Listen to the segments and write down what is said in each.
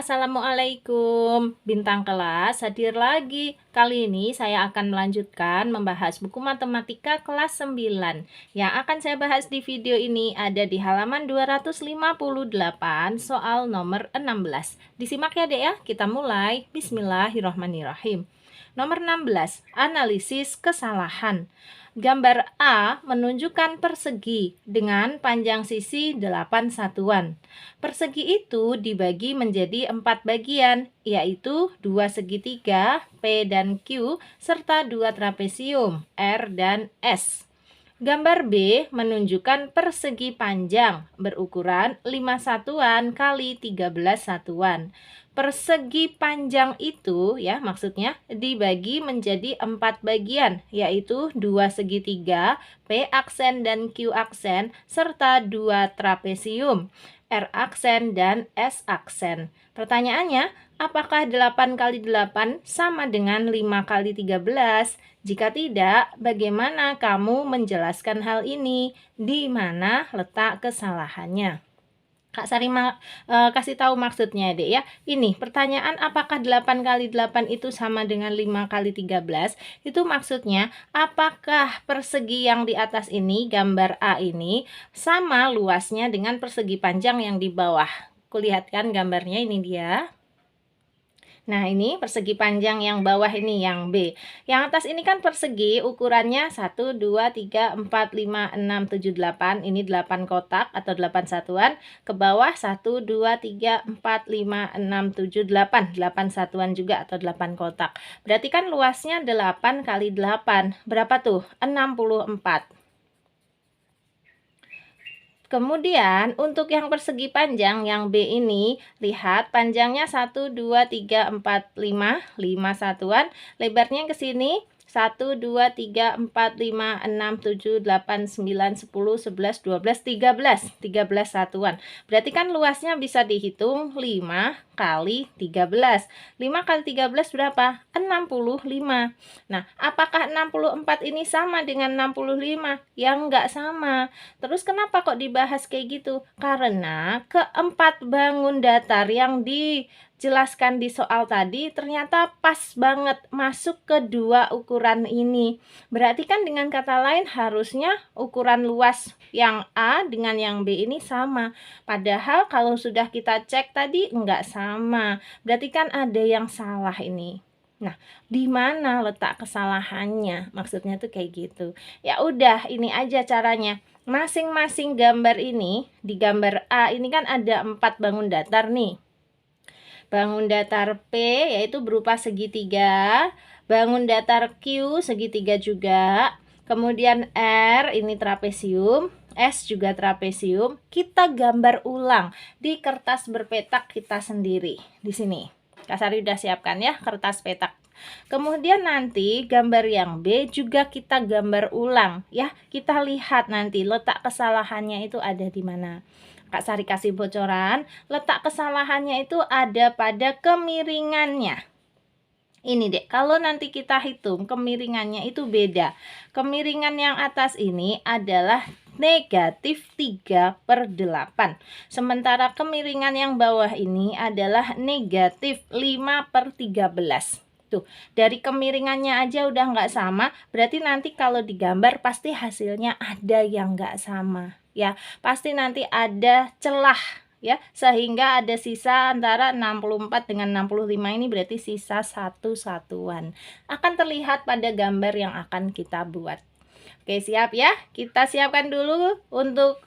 Assalamualaikum. Bintang kelas hadir lagi. Kali ini saya akan melanjutkan membahas buku matematika kelas 9. Yang akan saya bahas di video ini ada di halaman 258 soal nomor 16. Disimak ya Dek ya, kita mulai. Bismillahirrahmanirrahim. Nomor 16, analisis kesalahan. Gambar A menunjukkan persegi dengan panjang sisi 8 satuan. Persegi itu dibagi menjadi 4 bagian, yaitu 2 segitiga, P dan Q, serta 2 trapesium, R dan S. Gambar B menunjukkan persegi panjang berukuran 5 satuan kali 13 satuan. Persegi panjang itu maksudnya dibagi menjadi 4 bagian, yaitu 2 segitiga, P aksen dan Q aksen, serta 2 trapesium, R aksen dan S aksen. Pertanyaannya, apakah 8 kali 8 sama dengan 5 kali 13? Jika tidak, bagaimana kamu menjelaskan hal ini? Di mana letak kesalahannya? Kak Sari kasih tahu maksudnya Dek ya. Ini pertanyaan apakah 8 kali 8 itu sama dengan 5 kali 13? Itu maksudnya apakah persegi yang di atas ini, gambar A ini, sama luasnya dengan persegi panjang yang di bawah. Kulihatkan gambarnya, ini dia. Nah, ini persegi panjang yang bawah ini, yang B. Yang atas ini kan persegi ukurannya 1, 2, 3, 4, 5, 6, 7, 8. Ini 8 kotak atau 8 satuan. Ke bawah 1, 2, 3, 4, 5, 6, 7, 8. 8 satuan juga atau 8 kotak. Berarti kan luasnya 8 kali 8. Berapa tuh? 64. Kemudian untuk yang persegi panjang yang B ini, lihat panjangnya 1, 2, 3, 4, 5, 5 satuan. Lebarnya ke sini 1, 2, 3, 4, 5, 6, 7, 8, 9, 10, 11, 12, 13. 13 satuan. Berarti kan luasnya bisa dihitung 5 kali 13. 5 kali 13 berapa? 65. Nah, apakah 64 ini sama dengan 65? Yang enggak sama. Terus kenapa kok dibahas kayak gitu? Karena keempat bangun datar yang dijelaskan di soal tadi ternyata pas banget masuk ke dua ukuran ini. Berarti kan dengan kata lain harusnya ukuran luas yang A dengan yang B ini sama. Padahal kalau sudah kita cek tadi enggak sama. Berarti kan ada yang salah ini. Nah, di mana letak kesalahannya? Maksudnya tuh kayak gitu. Ya udah, ini aja caranya. Masing-masing gambar ini, di gambar A ini kan ada 4 bangun datar nih. Bangun datar P yaitu berupa segitiga, bangun datar Q segitiga juga, kemudian R ini trapesium, S juga trapesium. Kita gambar ulang di kertas berpetak kita sendiri di sini. Kak Sari udah siapkan ya kertas petak. Kemudian nanti gambar yang B juga kita gambar ulang ya. Kita lihat nanti letak kesalahannya itu ada di mana. Kak Sari kasih bocoran, letak kesalahannya itu ada pada kemiringannya. Ini dek, kalau nanti kita hitung kemiringannya itu beda. Kemiringan yang atas ini adalah negatif 3/8. Sementara kemiringan yang bawah ini adalah negatif 5/13. Tuh, dari kemiringannya aja udah nggak sama, berarti nanti kalau digambar pasti hasilnya ada yang nggak sama. Ya, pasti nanti ada celah. Ya, sehingga ada sisa antara 64 dengan 65 ini berarti sisa 1 satuan. Akan terlihat pada gambar yang akan kita buat. Oke, siap ya? Kita siapkan dulu untuk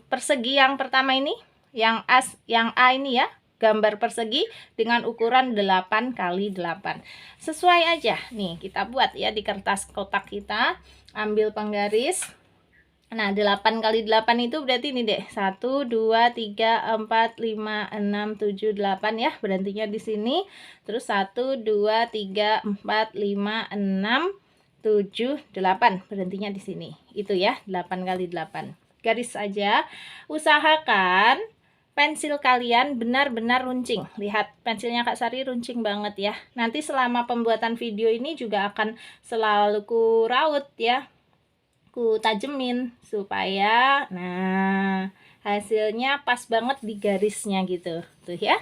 persegi yang pertama ini, yang A ini ya. Gambar persegi dengan ukuran 8 kali 8. Sesuai aja. Nih, kita buat ya di kertas kotak kita. Ambil penggaris. Nah, 8 kali 8 itu berarti ini deh. 1, 2, 3, 4, 5, 6, 7, 8 ya. Berhentinya di sini. Terus 1, 2, 3, 4, 5, 6, 7, 8. Berhentinya di sini. Itu ya, 8 kali 8. Garis saja. Usahakan pensil kalian benar-benar runcing. Lihat pensilnya Kak Sari runcing banget ya. Nanti selama pembuatan video ini juga akan selalu ku raut ya. Ku tajemin supaya hasilnya pas banget di garisnya gitu. Tuh ya.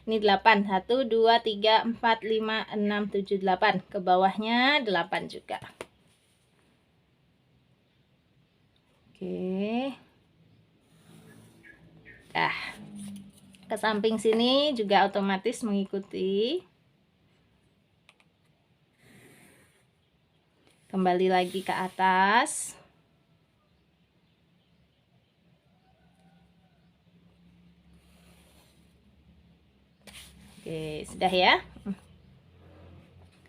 Ini 8. 1, 2, 3, 4, 5, 6, 7, 8. Ke bawahnya 8 juga. Oke. Nah, ke samping sini juga otomatis mengikuti. Kembali lagi ke atas. Oke, sudah ya.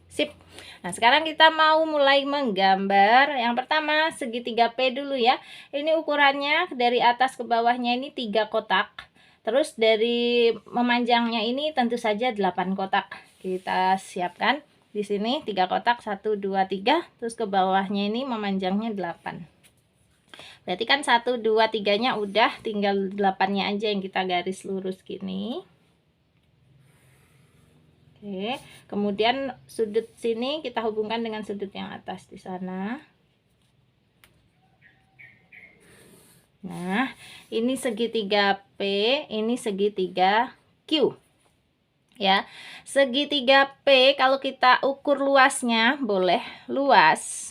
Sip. Nah, sekarang kita mau mulai menggambar. Yang pertama, segitiga P dulu ya. Ini ukurannya dari atas ke bawahnya ini 3 kotak. Terus dari memanjangnya ini tentu saja 8 kotak. Kita siapkan di sini 3 kotak, 1, 2, 3. Terus ke bawahnya ini memanjangnya 8. Berarti kan 1, 2, 3-nya udah, tinggal 8-nya aja yang kita garis lurus gini. Oke, kemudian sudut sini kita hubungkan dengan sudut yang atas di sana. Nah, ini segitiga P, ini segitiga Q. Ya, segitiga P kalau kita ukur luasnya, boleh luas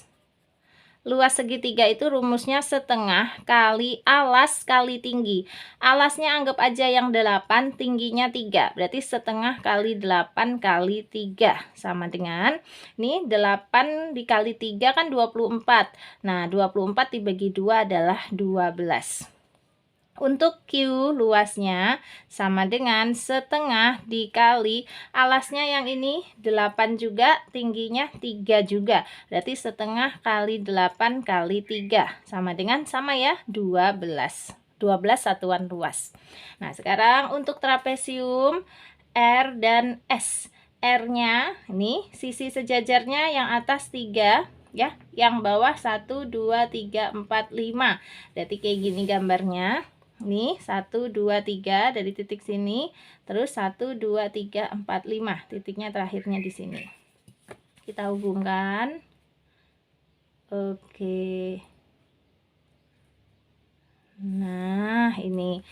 segitiga itu rumusnya setengah kali alas kali tinggi. Alasnya anggap aja yang 8, tingginya 3. Berarti setengah kali 8 kali 3 sama dengan nih 8 dikali 3 kan 24. Nah, 24 dibagi 2 adalah 12. Untuk Q luasnya sama dengan setengah dikali alasnya yang ini 8 juga, tingginya 3 juga. Berarti setengah kali 8 kali 3 sama dengan sama ya 12. 12 satuan luas. Nah, sekarang untuk trapesium R dan S. R-nya ini sisi sejajarnya yang atas 3 ya, yang bawah 1, 2, 3, 4, 5. Berarti kayak gini gambarnya. Nih 1, 2, 3 dari titik sini, terus 1, 2, 3, 4, 5 titiknya terakhirnya di sini. Kita hubungkan. Oke. Nah, ini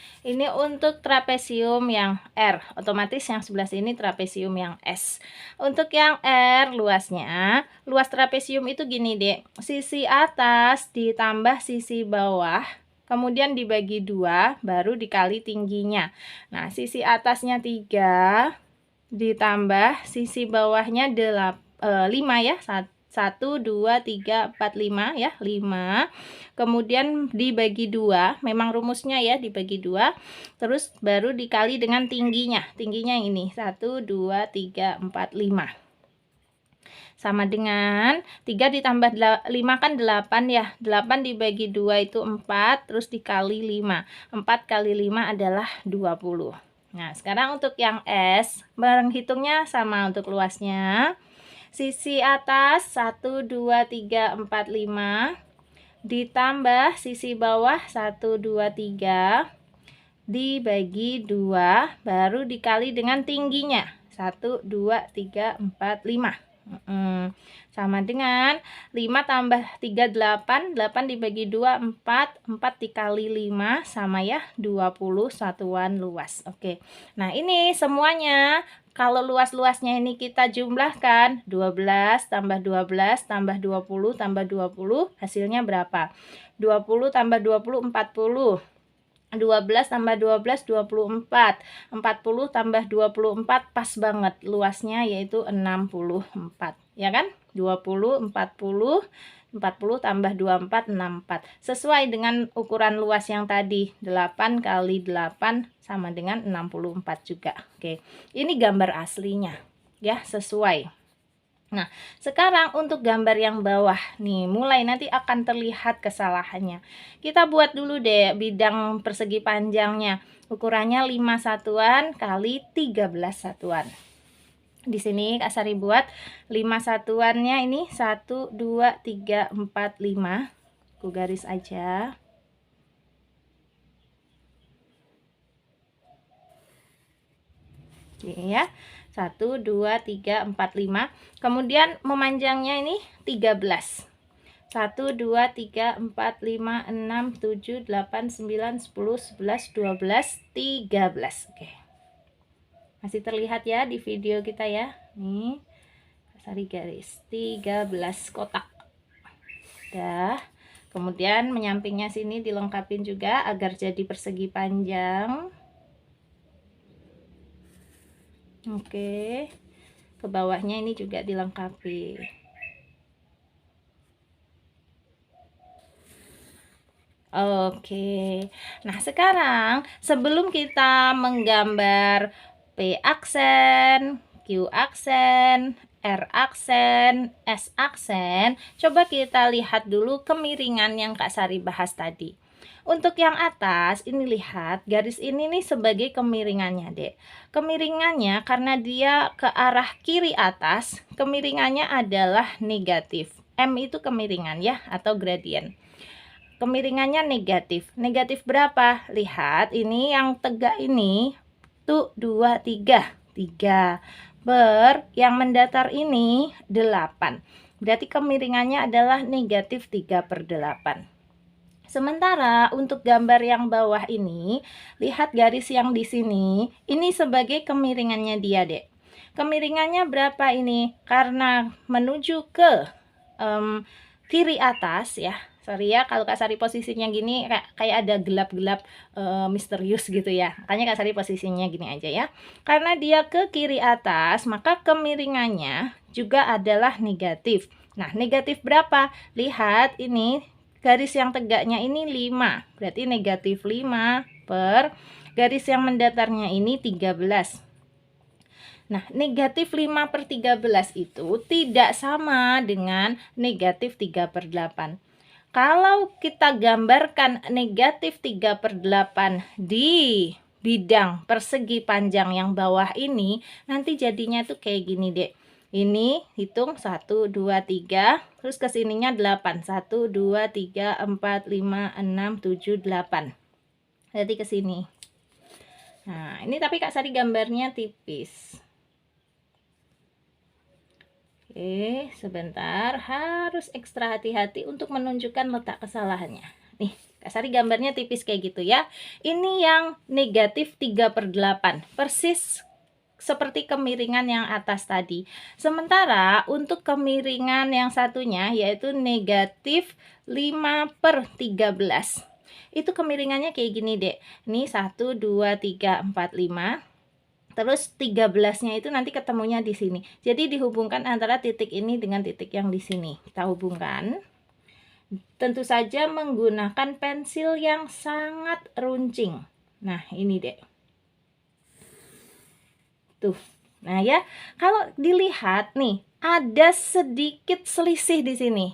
untuk trapesium yang R, otomatis yang sebelah sini trapesium yang S. Untuk yang R luasnya, luas trapesium itu gini deh, sisi atas ditambah sisi bawah, kemudian dibagi 2, baru dikali tingginya. Nah, sisi atasnya 3, ditambah sisi bawahnya 5 ya, 1, 2, 3, 4, 5 ya, 5. Kemudian dibagi 2, memang rumusnya ya dibagi 2. Terus baru dikali dengan tingginya. Tingginya ini 1, 2, 3, 4, 5. Sama dengan 3 ditambah 5 kan 8 ya. 8 dibagi 2 itu 4, terus dikali 5. 4 kali 5 adalah 20. Nah, sekarang untuk yang S, menghitungnya sama untuk luasnya. Sisi atas 1, 2, 3, 4, 5. Ditambah sisi bawah 1, 2, 3. Dibagi 2, baru dikali dengan tingginya. 1, 2, 3, 4, 5. Sama dengan 5 tambah 3, 8. 8 dibagi 2, 4. 4 dikali 5 sama ya 20 satuan luas. Oke. Nah, ini semuanya kalau luas-luasnya ini kita jumlahkan 12 tambah 12 tambah 20 tambah 20, hasilnya berapa? 20 tambah 20 40. 12 tambah 12 24. 40 tambah 24 pas banget luasnya yaitu 64. Ya kan? 20 40 40 tambah 24 64. Sesuai dengan ukuran luas yang tadi, 8 kali 8 sama dengan 64 juga. Oke. Ini gambar aslinya ya, sesuai. Nah, sekarang untuk gambar yang bawah nih, mulai nanti akan terlihat kesalahannya. Kita buat dulu deh bidang persegi panjangnya. Ukurannya 5 satuan kali 13 satuan. Di sini Kak Sari buat 5 satuannya ini 1, 2, 3, 4, 5. Aku garis aja. Oke ya. 1, 2, 3, 4, 5. Kemudian memanjangnya ini 13. 1, 2, 3, 4, 5, 6, 7, 8, 9, 10, 11, 12, 13. Oke. Masih terlihat ya di video kita ya. Nih, Sari garis 13 kotak. Udah. Kemudian menyampingnya sini dilengkapin juga agar jadi persegi panjang. Oke. Ke bawahnya ini juga dilengkapi. Oke. Nah, sekarang sebelum kita menggambar P aksen, Q aksen, R aksen, S aksen, coba kita lihat dulu kemiringan yang Kak Sari bahas tadi. Untuk yang atas, ini lihat garis ini nih sebagai kemiringannya, Dek. Kemiringannya karena dia ke arah kiri atas, kemiringannya adalah negatif. M itu kemiringan ya, atau gradien. Kemiringannya negatif. Negatif berapa? Lihat, ini yang tegak ini tuh 2, 3. 3 per yang mendatar ini 8. Berarti kemiringannya adalah negatif 3/8. Sementara untuk gambar yang bawah ini, lihat garis yang di sini, ini sebagai kemiringannya dia, Dek. Kemiringannya berapa ini? Karena menuju ke kiri atas ya. Sorry ya, kalau Kak Sari posisinya gini kayak ada gelap-gelap misterius gitu ya. Makanya Kak Sari posisinya gini aja ya. Karena dia ke kiri atas, maka kemiringannya juga adalah negatif. Nah, negatif berapa? Lihat ini garis yang tegaknya ini 5. Berarti negatif 5 per garis yang mendatarnya ini 13. Nah, negatif 5/13 itu tidak sama dengan negatif 3/8. Kalau kita gambarkan negatif 3/8 di bidang persegi panjang yang bawah ini, nanti jadinya tuh kayak gini, Dek. Ini hitung 1, 2, 3, terus kesininya 8. 1, 2, 3, 4, 5, 6, 7, 8. Berarti ke sini. Nah, ini tapi Kak Sari gambarnya tipis. Oke, sebentar, harus ekstra hati-hati untuk menunjukkan letak kesalahannya. Nih, Kak Sari gambarnya tipis kayak gitu ya. Ini yang negatif 3/8, persis seperti kemiringan yang atas tadi. Sementara untuk kemiringan yang satunya yaitu negatif 5/13. Itu kemiringannya kayak gini, Dek. Ini 1, 2, 3, 4, 5. Terus 13-nya itu nanti ketemunya di sini. Jadi dihubungkan antara titik ini dengan titik yang di sini. Kita hubungkan. Tentu saja menggunakan pensil yang sangat runcing. Nah, ini, Dek. Tuh. Nah, ya. Kalau dilihat nih, ada sedikit selisih di sini.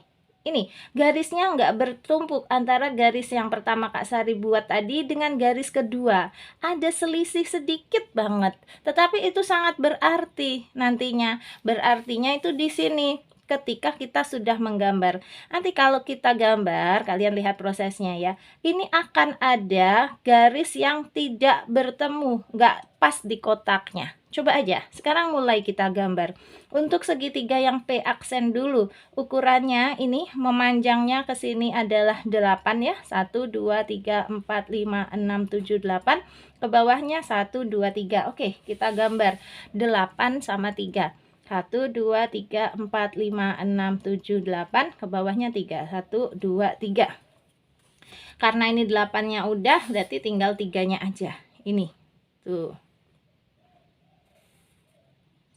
Ini garisnya nggak bertumpuk antara garis yang pertama Kak Sari buat tadi dengan garis kedua. Ada selisih sedikit banget, tetapi itu sangat berarti nantinya. Berartinya itu di sini ketika kita sudah menggambar. Nanti kalau kita gambar, kalian lihat prosesnya ya. Ini akan ada garis yang tidak bertemu, nggak pas di kotaknya. Coba aja, sekarang mulai kita gambar. Untuk segitiga yang P aksen dulu, ukurannya ini memanjangnya ke sini adalah 8 ya. 1, 2, 3, 4, 5, 6, 7, 8. Ke bawahnya 1, 2, 3. Oke, kita gambar 8 sama 3. 1, 2, 3, 4, 5, 6, 7, 8. Ke bawahnya 3. 1, 2, 3. Karena ini 8-nya udah, berarti tinggal 3-nya aja. Ini, tuh.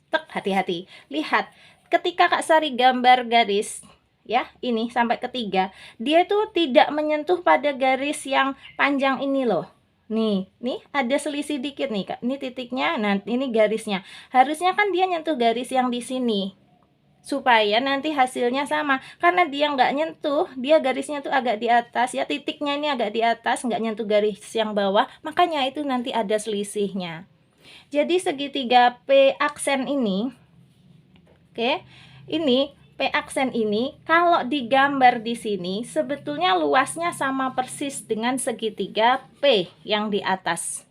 Hati-hati. Lihat, ketika Kak Sari gambar garis ya, ini sampai ketiga, dia tuh tidak menyentuh pada garis yang panjang ini loh. Nih ada selisih dikit nih, Kak. Ini titiknya, nah ini garisnya. Harusnya kan dia nyentuh garis yang di sini. Supaya nanti hasilnya sama. Karena dia nggak nyentuh, dia garisnya tuh agak di atas ya, titiknya ini agak di atas, nggak nyentuh garis yang bawah, makanya itu nanti ada selisihnya. Jadi segitiga P aksen ini, oke, ini P aksen ini kalau digambar di sini sebetulnya luasnya sama persis dengan segitiga P yang di atas.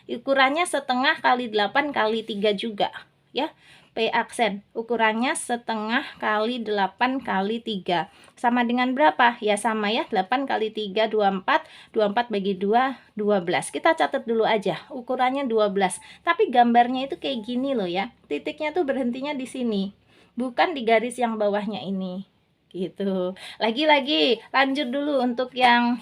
Ukurannya setengah kali 8 kali 3 juga. ya. P aksen ukurannya setengah kali 8 kali 3 sama dengan berapa? Ya sama ya, 8 kali 3 24, 24 bagi 2 12. Kita catat dulu aja ukurannya 12. Tapi gambarnya itu kayak gini loh ya, titiknya tuh berhentinya di sini, bukan di garis yang bawahnya ini gitu. Lagi-lagi lanjut dulu untuk yang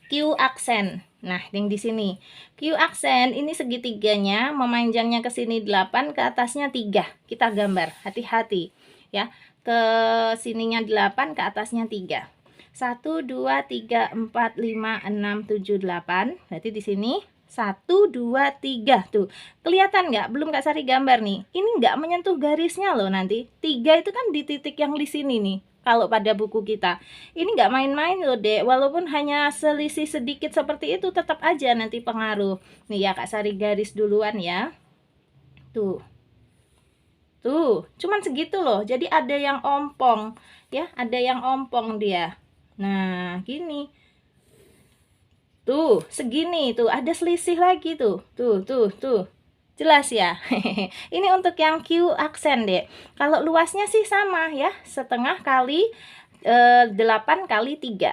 Q aksen. Nah, yang di sini. Q aksen ini segitiganya memanjangnya ke sini 8, ke atasnya 3. Kita gambar, hati-hati ya. Ke sininya 8, ke atasnya 3. 1 2 3 4 5 6 7 8. Berarti di sini 1 2 3 tuh. Kelihatan nggak? Belum Kak Sari gambar nih. Ini nggak menyentuh garisnya loh nanti. 3 itu kan di titik yang di sini nih. Kalau pada buku kita ini nggak main-main loh dek, walaupun hanya selisih sedikit seperti itu tetap aja nanti pengaruh. Nih ya Kak Sari garis duluan ya. Tuh cuman segitu loh, jadi ada yang ompong ya, ada yang ompong dia. Nah gini tuh, segini tuh, ada selisih lagi tuh. Jelas ya. Ini untuk yang Q aksen deh. Kalau luasnya sih sama ya, setengah kali 8 kali 3.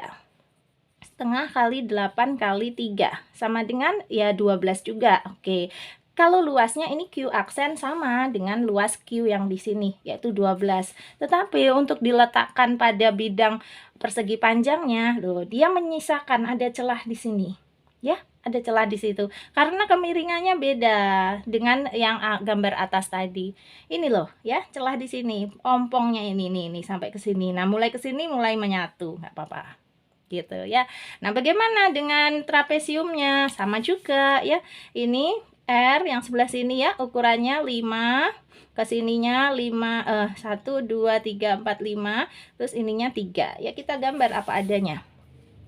Setengah kali 8 kali 3 sama dengan ya 12 juga. Oke. Kalau luasnya ini Q aksen sama dengan luas Q yang di sini, yaitu 12. Tetapi untuk diletakkan pada bidang persegi panjangnya, loh, dia menyisakan ada celah di sini. Ya, ada celah di situ. Karena kemiringannya beda dengan yang gambar atas tadi. Ini loh, ya, celah di sini. Ompongnya ini nih sampai ke sini. Nah, mulai ke sini mulai menyatu, nggak apa-apa. Gitu ya. Nah, bagaimana dengan trapesiumnya? Sama juga ya. Ini R yang sebelah sini ya, ukurannya 5, kesininya 5, 1 2 3 4 5, terus ininya 3 ya. Kita gambar apa adanya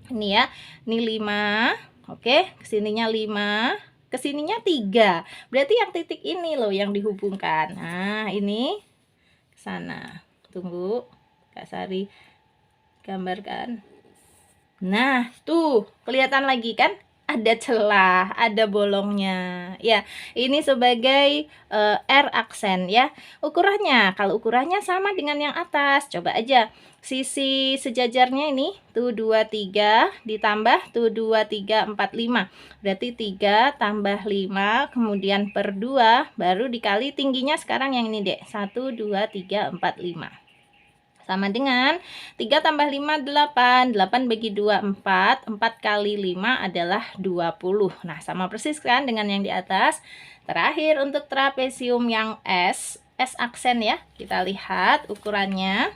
ini ya, ini 5, oke, kesininya 5, kesininya 3, berarti yang titik ini loh yang dihubungkan. Nah ini ke sana, tunggu Kak Sari gambarkan. Nah tuh kelihatan lagi kan, ada celah, ada bolongnya ya. Ini sebagai R aksen ya. Ukurannya, kalau ukurannya sama dengan yang atas, coba aja sisi sejajarnya ini tuh 2 3 ditambah tuh 2 3 4 5. Berarti 3 tambah 5 kemudian per 2 baru dikali tingginya sekarang yang ini dek, 1 2 3 4 5. Sama dengan 3 tambah 5 8, 8 bagi 2 4, 4 kali 5 adalah 20. Nah sama persis kan dengan yang di atas. Terakhir untuk trapesium yang S aksen ya, kita lihat ukurannya.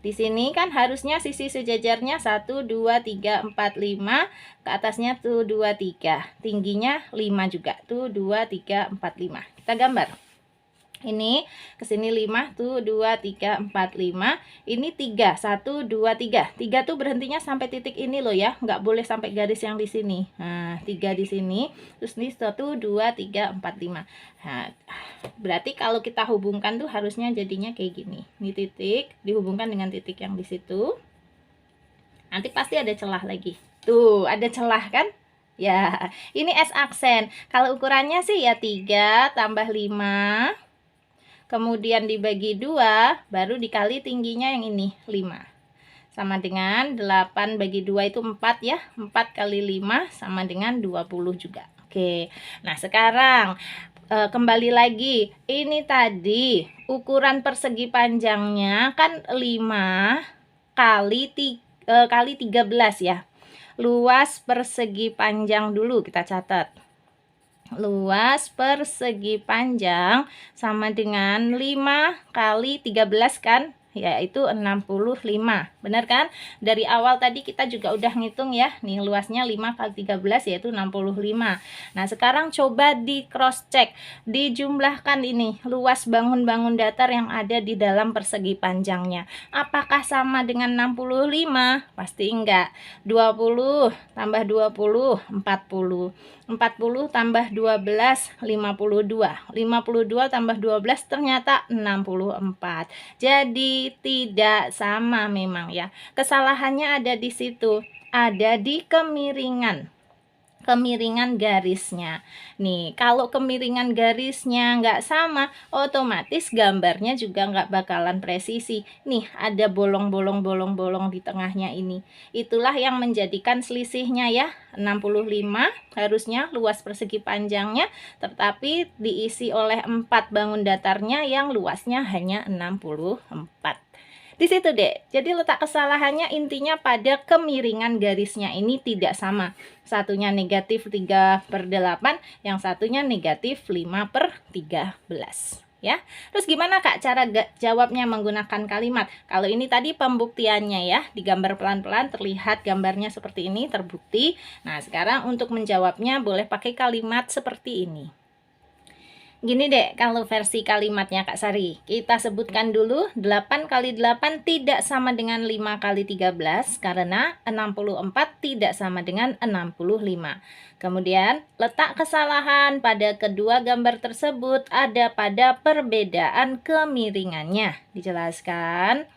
Di sini kan harusnya sisi sejajarnya 1 2 3 4 5, ke atasnya tuh 2 3, tingginya 5 juga tuh 2 3 4 5. Kita gambar. Ini kesini 5 tuh 2 3 4 5, ini 3 1 2 3. 3 tuh berhentinya sampai titik ini loh ya, nggak boleh sampai garis yang di sini. Nah 3 di sini, terus ini 1 2 3 4 5. Nah, berarti kalau kita hubungkan tuh harusnya jadinya kayak gini. Ini titik dihubungkan dengan titik yang di situ, nanti pasti ada celah lagi. Tuh ada celah kan ya. Ini S aksen, kalau ukurannya sih ya 3 tambah 5, kemudian dibagi 2, baru dikali tingginya yang ini 5. Sama dengan 8 bagi 2 itu 4 ya. 4 kali 5 sama dengan 20 juga. Oke. Nah, sekarang kembali lagi. Ini tadi ukuran persegi panjangnya kan 5 kali 13 ya. Luas persegi panjang dulu kita catat. Luas persegi panjang sama dengan 5 kali 13 kan, yaitu 65. Benar kan? Dari awal tadi kita juga udah ngitung ya. Nih luasnya 5 kali 13 yaitu 65. Nah, sekarang coba di cross check, dijumlahkan ini luas bangun-bangun datar yang ada di dalam persegi panjangnya. Apakah sama dengan 65? Pasti enggak. 20 tambah 20 40. 40 tambah 12 52. 52 tambah 12 ternyata 64. Jadi tidak sama memang ya. Kesalahannya ada di situ, ada di kemiringan. kemiringan garisnya. Nih, kalau kemiringan garisnya nggak sama, otomatis gambarnya juga nggak bakalan presisi. Nih, ada bolong-bolong di tengahnya ini. Itulah yang menjadikan selisihnya ya. 65 harusnya luas persegi panjangnya, tetapi diisi oleh 4 bangun datarnya yang luasnya hanya 64. Di situ deh. Jadi letak kesalahannya intinya pada kemiringan garisnya ini tidak sama. Satunya negatif 3/8, yang satunya negatif 5/13. Ya, terus gimana Kak cara jawabnya menggunakan kalimat? Kalau ini tadi pembuktiannya ya, digambar pelan-pelan terlihat gambarnya seperti ini terbukti. Nah, sekarang untuk menjawabnya boleh pakai kalimat seperti ini. Gini deh, kalau versi kalimatnya Kak Sari, kita sebutkan dulu 8 kali 8 tidak sama dengan 5 kali 13 karena 64 tidak sama dengan 65. Kemudian, letak kesalahan pada kedua gambar tersebut ada pada perbedaan kemiringannya. Dijelaskan.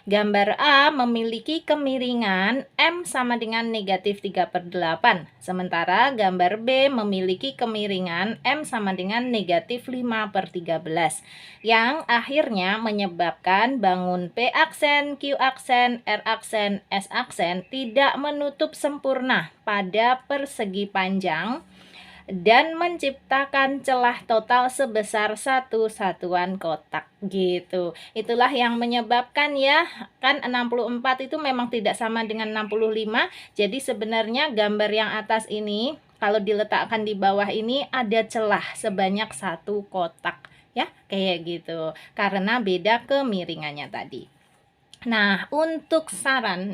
Gambar A memiliki kemiringan M sama dengan negatif 3/8. Sementara gambar B memiliki kemiringan M sama dengan negatif 5/13. Yang akhirnya menyebabkan bangun P aksen, Q aksen, R aksen, S aksen tidak menutup sempurna pada persegi panjang dan menciptakan celah total sebesar satu satuan kotak gitu. Itulah yang menyebabkan ya, kan 64 itu memang tidak sama dengan 65. Jadi sebenarnya gambar yang atas ini kalau diletakkan di bawah ini ada celah sebanyak satu kotak ya, kayak gitu. Karena beda kemiringannya tadi. Nah, untuk saran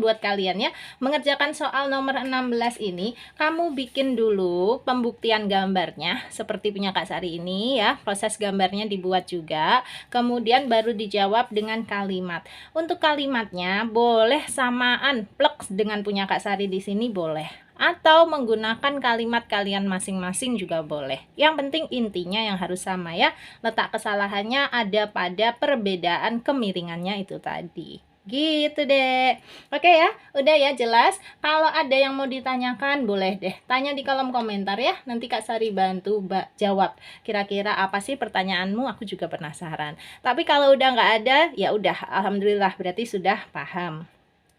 buat kalian ya, mengerjakan soal nomor 16 ini, kamu bikin dulu pembuktian gambarnya seperti punya Kak Sari ini ya. Proses gambarnya dibuat juga, kemudian baru dijawab dengan kalimat. Untuk kalimatnya boleh samaan plek dengan punya Kak Sari di sini boleh, atau menggunakan kalimat kalian masing-masing juga boleh. Yang penting intinya yang harus sama ya. Letak kesalahannya ada pada perbedaan kemiringannya itu tadi. Gitu deh. Oke ya, udah ya jelas. Kalau ada yang mau ditanyakan boleh deh tanya di kolom komentar ya. Nanti Kak Sari bantu jawab. Kira-kira apa sih pertanyaanmu? Aku juga penasaran. Tapi kalau udah nggak ada, ya udah alhamdulillah berarti sudah paham.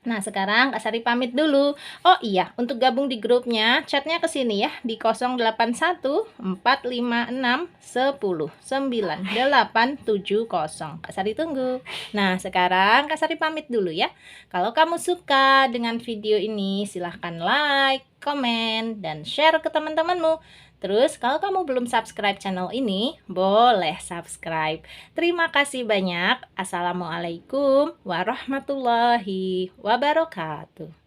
Nah, sekarang Kak Sari pamit dulu. Oh iya, untuk gabung di grupnya, chatnya ke sini ya di 081 456 10 9870. Kak Sari tunggu. Nah, sekarang Kak Sari pamit dulu ya. Kalau kamu suka dengan video ini, silahkan like, komen, dan share ke teman-temanmu. Terus kalau kamu belum subscribe channel ini, boleh subscribe. Terima kasih banyak. Assalamualaikum warahmatullahi wabarakatuh.